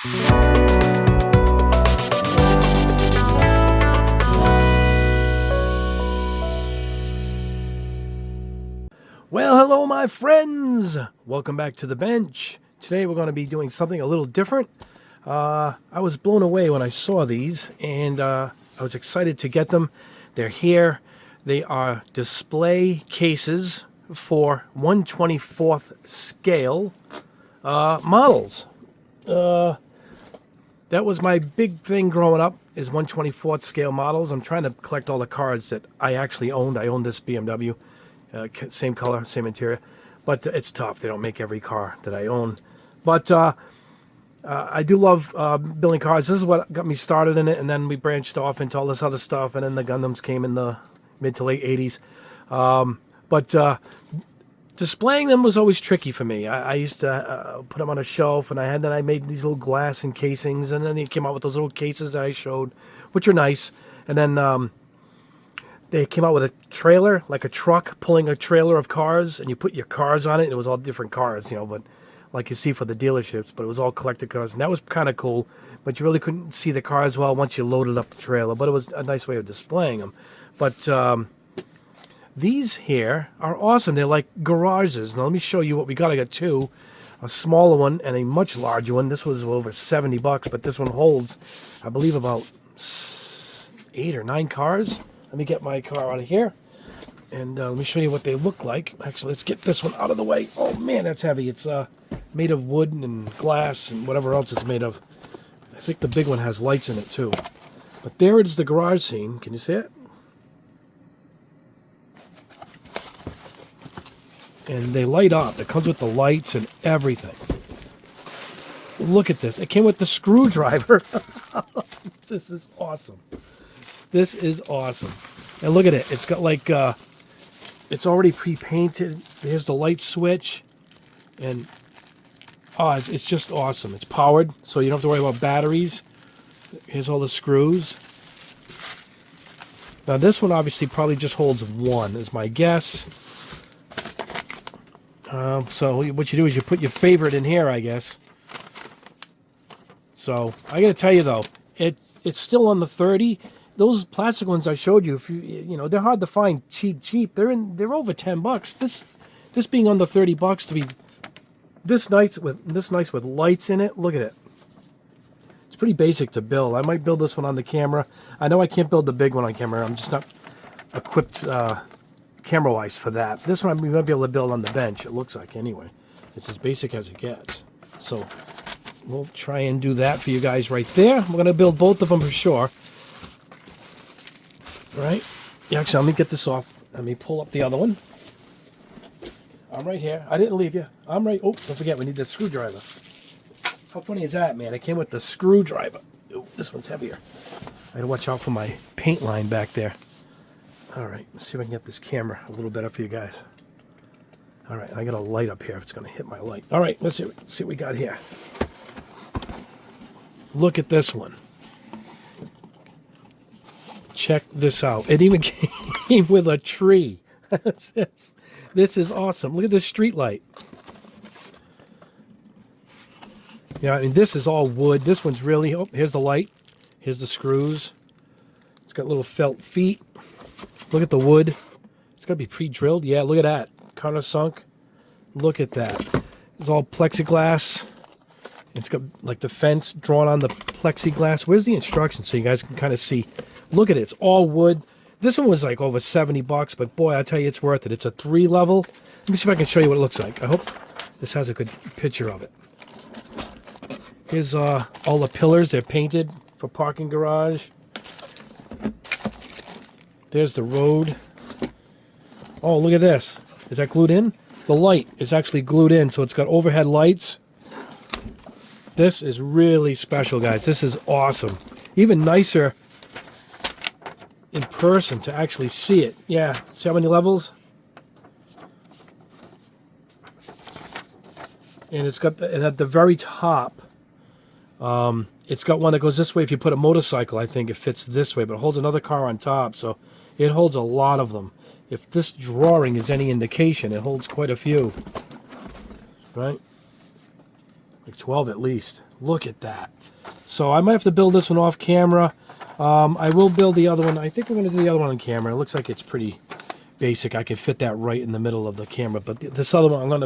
Well, hello, my friends. Welcome back to the bench. Today we're going to be doing something a little different. I was blown away when I saw these, and I was excited to get them. They're here. They are display cases for 1/24th scale models. That was my big thing growing up, is 1/24th scale models. I'm trying to collect all the cars that I actually owned. I owned this BMW. Same color, same interior, but it's tough. They don't make every car that I own. But I do love building cars. This is what got me started in it, and then we branched off into all this other stuff, and then the Gundams came in the mid to late 80s. But displaying them was always tricky for me. I used to put them on a shelf, and I made these little glass encasings, and then they came out with those little cases that I showed, which are nice. And then they came out with a trailer, like a truck pulling a trailer of cars, and you put your cars on it, and it was all different cars, but like you see for the dealerships, but it was all collector cars, and that was kind of cool, but you really couldn't see the cars well once you loaded up the trailer, but it was a nice way of displaying them. But these here are awesome. They're like garages. Now let me show you what we got. I got two, a smaller one and a much larger one. This was over $70, but this one holds, I believe, about 8 or 9 cars. Let me get my car out of here, and let me show you what they look like. Actually, let's get this one out of the way. Oh, man, that's heavy. It's made of wood and glass and whatever else it's made of. I think the big one has lights in it, too. But there is the garage scene. Can you see it? And they light up. It comes with the lights and everything. Look at this. It came with the screwdriver. This is awesome. This is awesome. And look at it. It's got like, it's already pre-painted. Here's the light switch. And, it's just awesome. It's powered, so you don't have to worry about batteries. Here's all the screws. Now this one obviously probably just holds one, is my guess. So what you do is you put your favorite in here, I guess. So I got to tell you, though, it's still on the 30. Those plastic ones I showed you, if they're hard to find cheap. They're over $10. This being under $30 to be this nice with lights in it. Look at it. It's pretty basic to build. I might build this one on the camera. I know I can't build the big one on camera. I'm just not equipped camera-wise for that. This one we might be able to build on the bench. It looks like anyway. It's as basic as it gets. So we'll try and do that for you guys right there. We're gonna build both of them for sure. Right? Yeah, actually, let me get this off. Let me pull up the other one. I'm right here. I didn't leave you. I'm right. Oh, don't forget, we need the screwdriver. How funny is that, man? It came with the screwdriver. Oh, this one's heavier. I gotta watch out for my paint line back there. All right, let's see if I can get this camera a little better for you guys. All right, I got a light up here if it's gonna hit my light. All right, let's see what we got here. Look at this one. Check this out. It even came with a tree. This is awesome. Look at this street light. Yeah, I mean, this is all wood. This one's really... Oh, here's the light. Here's the screws. It's got little felt feet. Look at the wood. It's got to be pre-drilled. Yeah, look at that. Countersunk. Look at that. It's all plexiglass. It's got like the fence drawn on the plexiglass. Where's the instructions so you guys can kind of see? Look at it. It's all wood. This one was like over $70, but boy, I tell you, it's worth it. It's a 3-level. Let me see if I can show you what it looks like. I hope this has a good picture of it. Here's all the pillars. They're painted for parking garage. There's the road. Oh, look at this. Is that glued in? The light is actually glued in, so it's got overhead lights. This is really special, guys. This is awesome. Even nicer in person to actually see it. Yeah, see how many levels? And it's got and at the very top, it's got one that goes this way. If you put a motorcycle, I think it fits this way, but it holds another car on top, so it holds a lot of them. If this drawing is any indication, it holds quite a few. Right? like 12 at least. Look at that. So I might have to build this one off camera. I will build the other one. I think we're going to do the other one on camera. It looks like it's pretty basic. I can fit that right in the middle of the camera. But this other one, I don't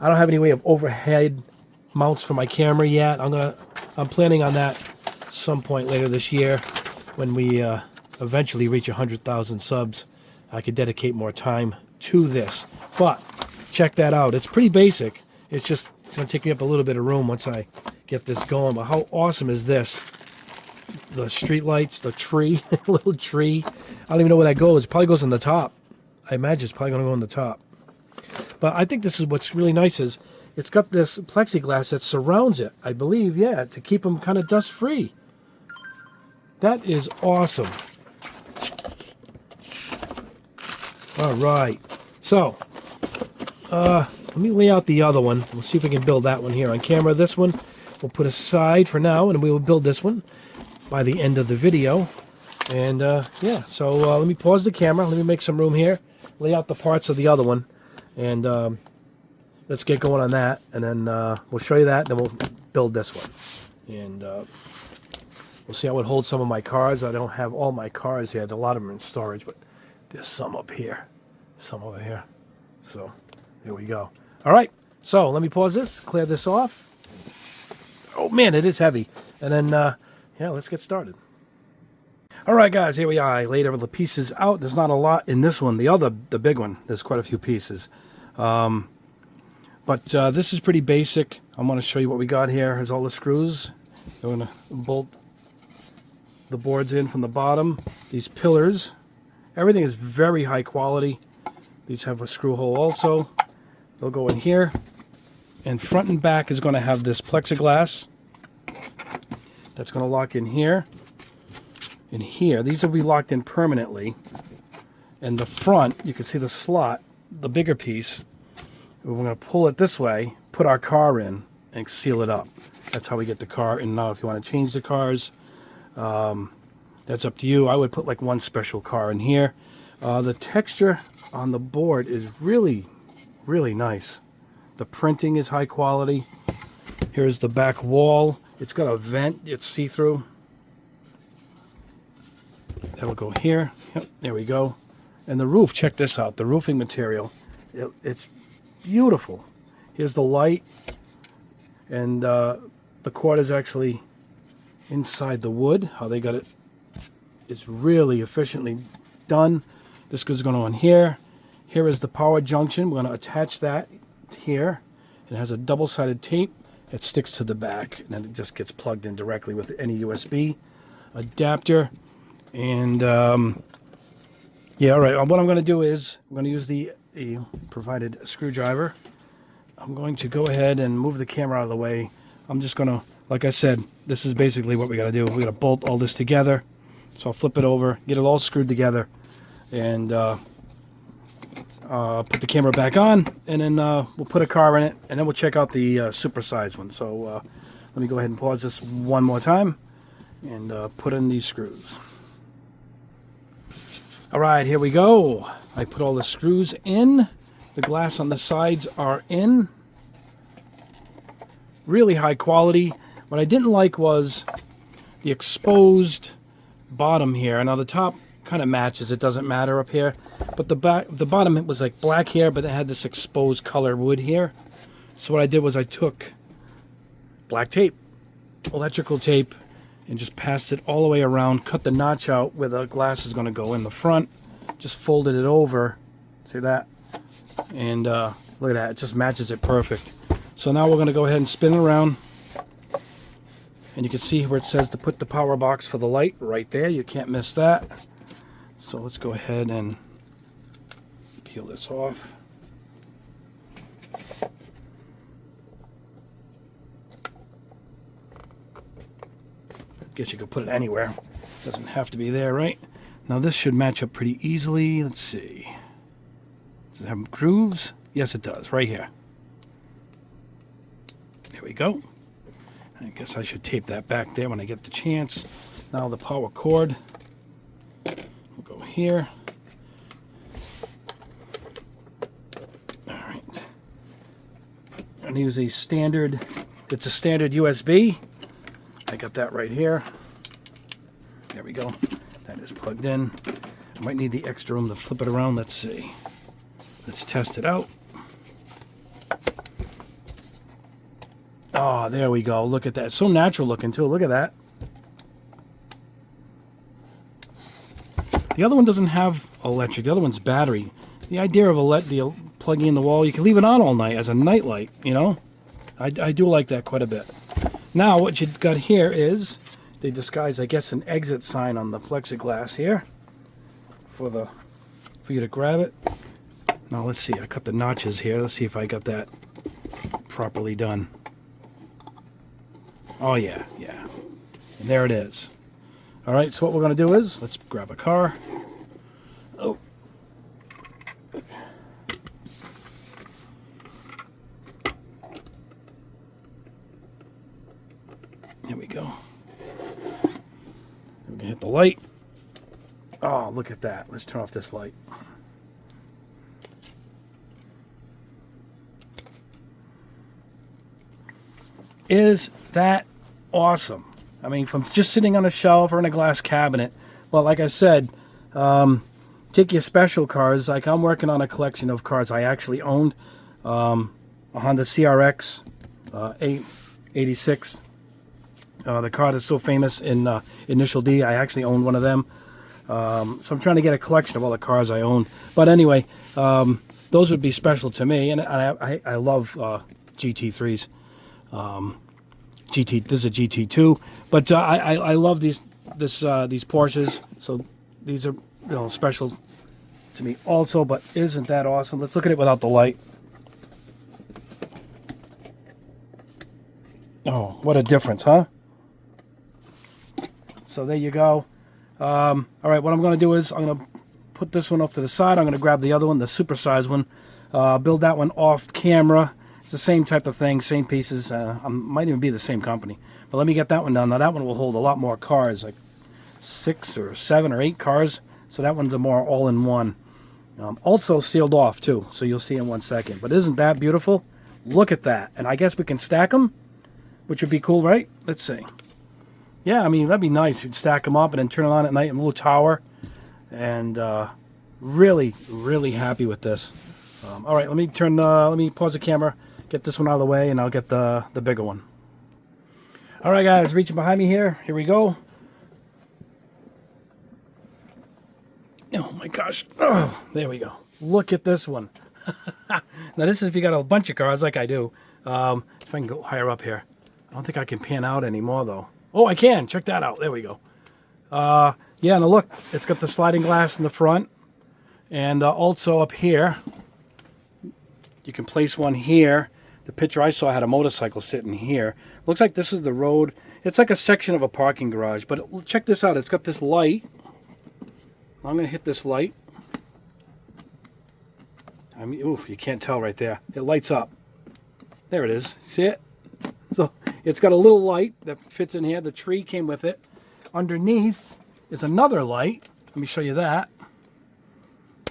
have any way of overhead mounts for my camera yet. I'm planning on that some point later this year when we eventually reach 100,000 subs. I could dedicate more time to this. But check that out. It's pretty basic. It's going to take me up a little bit of room once I get this going. But how awesome is this? The street lights, the tree, little tree. I don't even know where that goes. It probably goes on the top. I imagine it's probably going to go on the top. But I think this is what's really nice is it's got this plexiglass that surrounds it. I believe, yeah, to keep them kind of dust free. That is awesome. All right. So, let me lay out the other one. We'll see if we can build that one here on camera. This one we'll put aside for now, and we will build this one by the end of the video. And yeah, so let me pause the camera. Let me make some room here. Lay out the parts of the other one. And let's get going on that. And then we'll show you that. Then we'll build this one. And we'll see how it holds some of my cars. I don't have all my cars here. A lot of them are in storage, but there's some up here. Some over here. So here we go. All right. So let me pause this. Clear this off. Oh, man, it is heavy. And then, yeah, let's get started. All right, guys, here we are. I laid all the pieces out. There's not a lot in this one. The big one, there's quite a few pieces. But this is pretty basic. I'm going to show you what we got here. Here's all the screws. I'm going to bolt the boards in from the bottom. These pillars. Everything is very high quality. These have a screw hole also. They'll go in here. And front and back is going to have this plexiglass. That's going to lock in here. In here, these will be locked in permanently. And the front, you can see the slot, the bigger piece. We're going to pull it this way, put our car in, and seal it up. That's how we get the car in and out. If you want to change the cars, that's up to you. I would put like one special car in here. The texture on the board is really, really nice. The printing is high quality. Here's the back wall. It's got a vent. It's see-through. That'll go here. Yep, there we go. And the roof, check this out. The roofing material, it's beautiful. Here's the light. And the cord is actually inside the wood. How they got it is really efficiently done. This is going on here. Here is the power junction. We're going to attach that here. It has a double-sided tape. It sticks to the back. And then it just gets plugged in directly with any USB adapter. And yeah, all right. What I'm going to do is I'm going to use the provided screwdriver. I'm going to go ahead and move the camera out of the way. I'm just going to, like I said, this is basically what we got to do. We got to bolt all this together. So I'll flip it over, get it all screwed together, and put the camera back on, and then we'll put a car in it, and then we'll check out the supersized one. So let me go ahead and pause this one more time and put in these screws. All right, here we go. I put all the screws in. The glass on the sides are in. Really high quality. What I didn't like was the exposed bottom here. Now the top kind of matches. It doesn't matter up here. But the bottom it was like black here, but it had this exposed color wood here. So what I did was I took black tape, electrical tape, and just passed it all the way around, cut the notch out where the glass is going to go in the front, just folded it over, see that? And look at that, it just matches it perfect. So now we're going to go ahead and spin it around, and you can see where it says to put the power box for the light right there. You can't miss that. So let's go ahead and peel this off. Guess you could put it anywhere. Doesn't have to be there, right? Now this should match up pretty easily. Let's see. Does it have grooves? Yes, it does. Right here. There we go. I guess I should tape that back there when I get the chance. Now the power cord. We'll go here. All right. I'm going to use a standard It's a standard USB. I got that right here. There we go. That is plugged in. I might need the extra room to flip it around. Let's see. Let's test it out. Oh, there we go. Look at that. It's so natural looking, too. Look at that. The other one doesn't have electric. The other one's battery. The idea of the plugging in the wall, you can leave it on all night as a night light, you know? I do like that quite a bit. Now, what you've got here is they disguise, I guess, an exit sign on the plexiglass here for you to grab it. Now, let's see. I cut the notches here. Let's see if I got that properly done. Oh, yeah. And there it is. All right, so what we're going to do is, let's grab a car. Oh. There we go. We're going to hit the light. Oh, look at that. Let's turn off this light. Is that awesome? I mean, from just sitting on a shelf or in a glass cabinet. But like I said, take your special cars. Like I'm working on a collection of cars I actually owned. A Honda CRX 886. The car that's so famous in Initial D. I actually owned one of them. So I'm trying to get a collection of all the cars I own. But anyway, those would be special to me. And I love GT3s. This is a GT2, but I love these Porsches, so these are special to me also. But isn't that awesome? Let's look at it without the light. Oh, what a difference, huh? So there you go. All right, what I'm going to do is I'm going to put this one off to the side. I'm going to grab the other one, the supersized one, build that one off camera. It's the same type of thing, same pieces. Might even be the same company. But let me get that one down. Now that one will hold a lot more cars, like 6 or 7 or 8 cars. So that one's a more all-in-one. Also sealed off too, so you'll see in 1 second. But isn't that beautiful? Look at that. And I guess we can stack them, which would be cool, right? Let's see. Yeah, I mean, that'd be nice. You'd stack them up and then turn it on at night in a little tower. And really, really happy with this. All right, let me pause the camera. Get this one out of the way, and I'll get the bigger one. All right, guys, reaching behind me here. Here we go. Oh, my gosh. Oh, there we go. Look at this one. Now, this is if you got a bunch of cars like I do. If I can go higher up here. I don't think I can pan out anymore, though. Oh, I can. Check that out. There we go. Yeah, now look. It's got the sliding glass in the front. And also up here, you can place one here. The picture I saw had a motorcycle sitting here. Looks like this is the road. It's like a section of a parking garage. But check this out. It's got this light. I'm going to hit this light. I mean, oof, you can't tell right there. It lights up. There it is. See it? So it's got a little light that fits in here. The tree came with it. Underneath is another light. Let me show you that.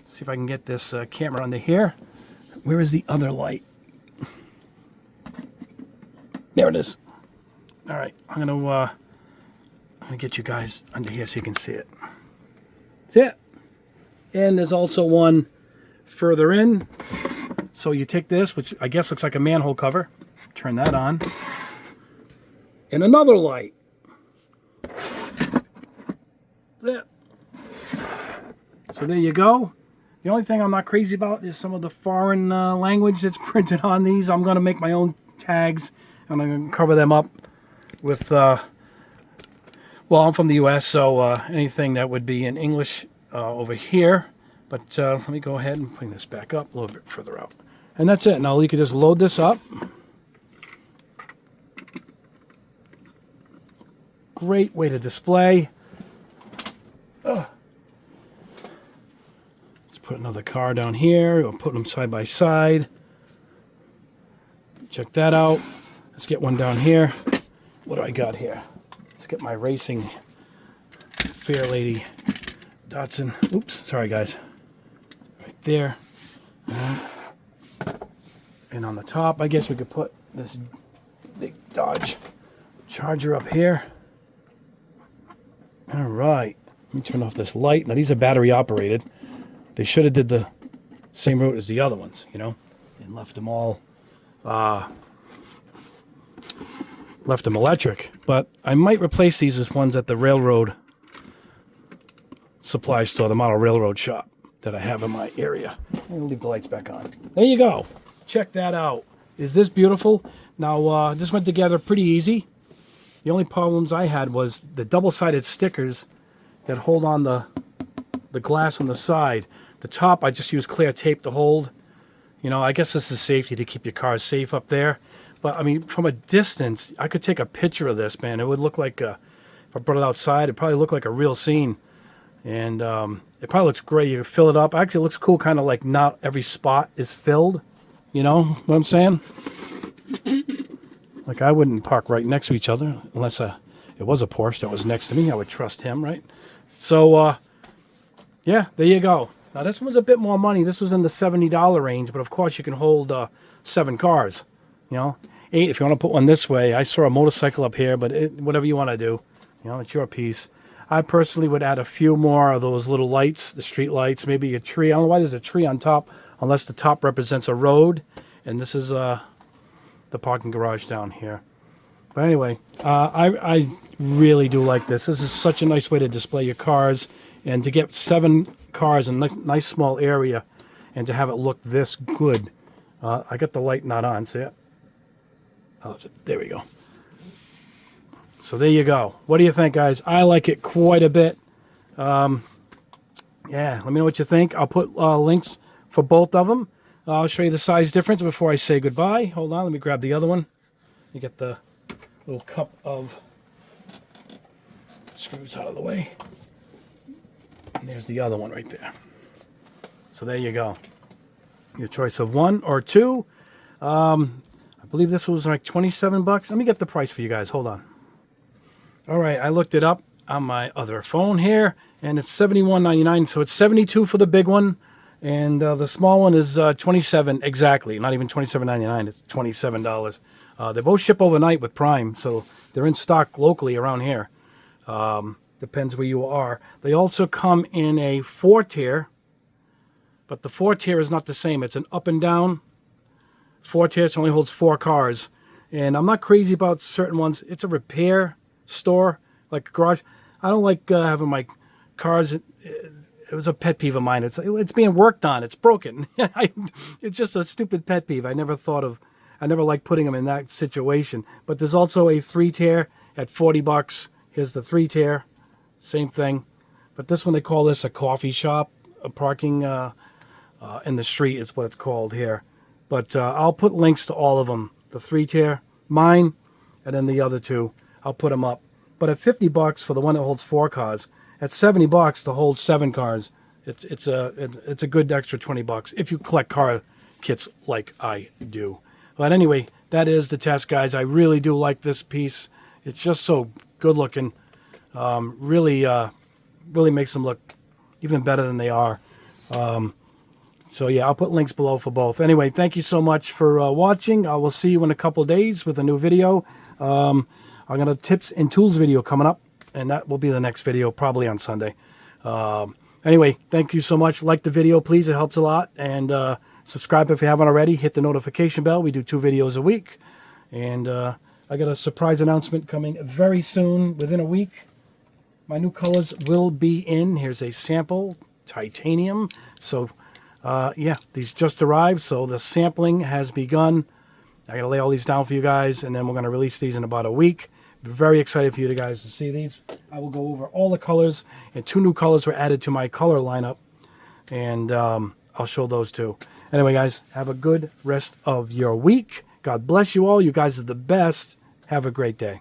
See if I can get this camera under here. Where is the other light? There it is. All right, I'm gonna get you guys under here so you can see it. See it? And there's also one further in. So you take this, which I guess looks like a manhole cover, turn that on, and another light. There. So there you go. The only thing I'm not crazy about is some of the foreign language that's printed on these. I'm going to make my own tags. I'm going to cover them up with, well, I'm from the U.S., so anything that would be in English over here. But let me go ahead and bring this back up a little bit further out. And that's it. Now you can just load this up. Great way to display. Let's put another car down here. We'll put them side by side. Check that out. Let's get one down here. What do I got here? Let's get my racing Fair Lady Datsun. Oops, sorry guys. Right there. And on the top, I guess we could put this big Dodge Charger up here. All right. Let me turn off this light. Now, these are battery operated. They should have did the same route as the other ones, you know, and left them all, left them electric. But I might replace these with ones at the railroad supply store, the model railroad shop that I have in my area. I'm gonna leave the lights back on. There you go. Check that out. Is this beautiful? Now, this went together pretty easy. The only problems I had was the double-sided stickers that hold on the glass on the side. The top, I just used clear tape to hold. You know, I guess this is safety to keep your cars safe up there. But, I mean, from a distance, I could take a picture of this, man. It would look like, if I brought it outside, it'd probably look like a real scene. And it probably looks great. You can fill it up. Actually, it looks cool, kind of like not every spot is filled. You know what I'm saying? Like, I wouldn't park right next to each other unless it was a Porsche that was next to me. I would trust him, right? So, yeah, there you go. Now, this one's a bit more money. This was in the $70 range, but of course you can hold 7 cars, you know, 8 if you want to put one this way. I saw a motorcycle up here, but whatever you want to do, you know, it's your piece. I personally would add a few more of those little lights, the street lights, maybe a tree. I don't know why there's a tree on top, unless the top represents a road, and this is the parking garage down here. But anyway, I really do like this. This is such a nice way to display your cars, and to get 7 cars in a nice small area, and to have it look this good. I got the light not on, see it? Oh, there we go. So there you go. What do you think, guys? I like it quite a bit. Yeah, let me know what you think. I'll put links for both of them. I'll show you the size difference before I say goodbye. Hold on, let me grab the other one. You get the little cup of screws out of the way. And there's the other one right there. So there you go. Your choice of 1 or 2. I believe this was like 27 bucks. Let me get the price for you guys. Hold on. All right, I looked it up on my other phone here, and it's $71.99. So it's $72 for the big one, and the small one is $27 exactly. Not even $27.99. It's $27. They both ship overnight with Prime, so they're in stock locally around here. Depends where you are. They also come in a 4-tier, but the 4-tier is not the same. It's an up and down 4-tier. It only holds 4 cars, and I'm not crazy about certain ones. It's a repair store, like a garage. I don't like having my cars. It was a pet peeve of mine. It's being worked on. It's broken. It's just a stupid pet peeve. I never liked putting them in that situation. But there's also a 3-tier at 40 bucks. Here's the 3-tier, same thing. But this one, they call this a coffee shop, a parking in the street is what it's called here. But I'll put links to all of them. The 3-tier, mine, and then the other 2. I'll put them up. But at 50 bucks for the one that holds 4 cars, at 70 bucks to hold 7 cars, it's a good extra 20 bucks if you collect car kits like I do. But anyway, that is the test, guys. I really do like this piece. It's just so good looking. Really makes them look even better than they are. So yeah, I'll put links below for both. Anyway, thank you so much for watching. I will see you in a couple of days with a new video. I got a tips and tools video coming up, and that will be the next video, probably on Sunday. Anyway, thank you so much. Like the video, please. It helps a lot. And subscribe if you haven't already. Hit the notification bell. We do 2 videos a week. And I got a surprise announcement coming very soon, within a week. My new colors will be in. Here's a sample, titanium. So, yeah, these just arrived. So the sampling has begun. I got to lay all these down for you guys, and then we're going to release these in about a week. Very excited for you guys to see these. I will go over all the colors, and 2 new colors were added to my color lineup, and I'll show those too. Anyway, guys, have a good rest of your week. God bless you all. You guys are the best. Have a great day.